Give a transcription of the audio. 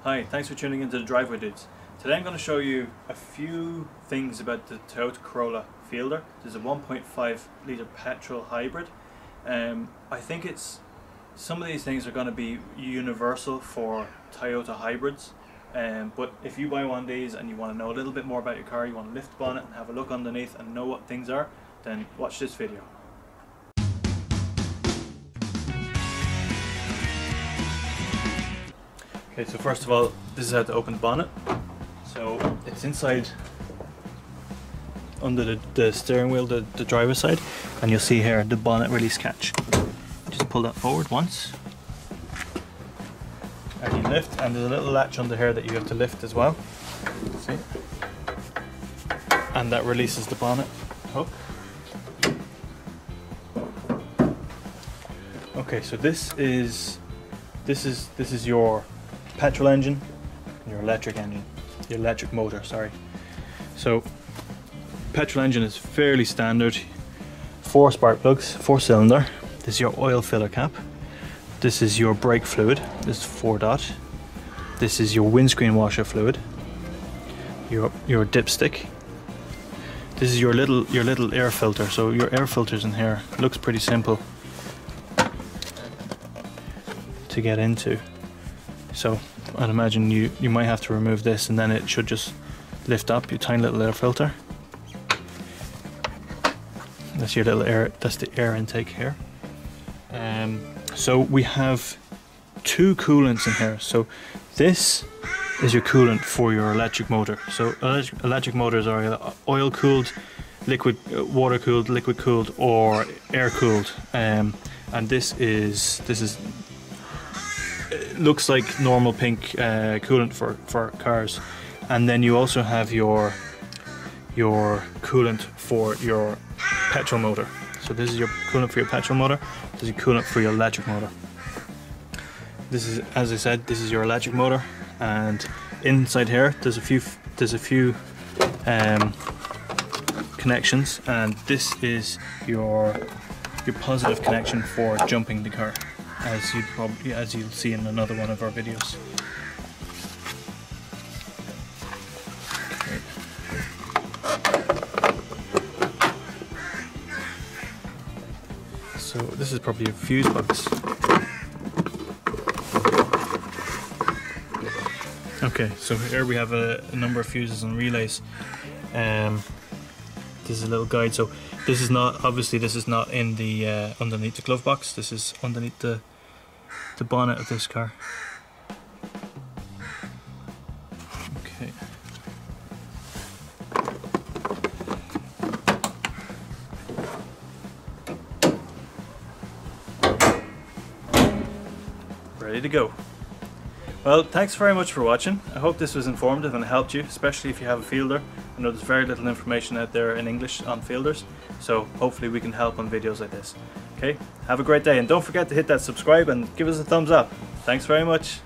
Hi, thanks for tuning into the Driveway Dudes. Today I'm going to show you a few things about the Toyota Corolla Fielder. This is a 1.5 litre petrol hybrid. I think some of these things are going to be universal for Toyota hybrids. But if you buy one of these and you want to know a little bit more about your car, you want to lift the bonnet and have a look underneath and know what things are, then watch this video. Okay, so first of all, this is how to open the bonnet. So it's inside under the steering wheel, the driver's side, and you'll see here the bonnet release catch. Just pull that forward once, and you lift, and there's a little latch under here that you have to lift as well. See? And that releases the bonnet hook. Okay, so this is your petrol engine, your electric motor, sorry. So petrol engine is fairly standard, 4 spark plugs, 4-cylinder. This is your oil filler cap. This is your brake fluid, this is 4-dot. This is your windscreen washer fluid, your dipstick. This is your little air filter. So your air filter's in here. It looks pretty simple to get into. So I'd imagine you might have to remove this, and then it should just lift up your tiny little air filter. That's your little air, that's the air intake here. So we have 2 coolants in here. So this is your coolant for your electric motor. So electric motors are oil cooled, water cooled, liquid cooled, or air cooled. And this looks like normal pink coolant for cars. And then you also have your coolant for your petrol motor. So this is your coolant for your petrol motor. This is your coolant for your electric motor. This is, as I said, this is your electric motor, and inside here there's a few connections, and this is your positive connection for jumping the car, as you'll see in another one of our videos. So this is probably your fuse box. Okay, so here we have a number of fuses and relays. This is a little guide. So this is not, obviously this is not in the underneath the glove box. This is underneath the bonnet of this car. Okay. Ready to go. Well, thanks very much for watching. I hope this was informative and helped you, especially if you have a fielder. I know there's very little information out there in English on fielders, so hopefully we can help on videos like this. Okay, have a great day, and don't forget to hit that subscribe and give us a thumbs up. Thanks very much.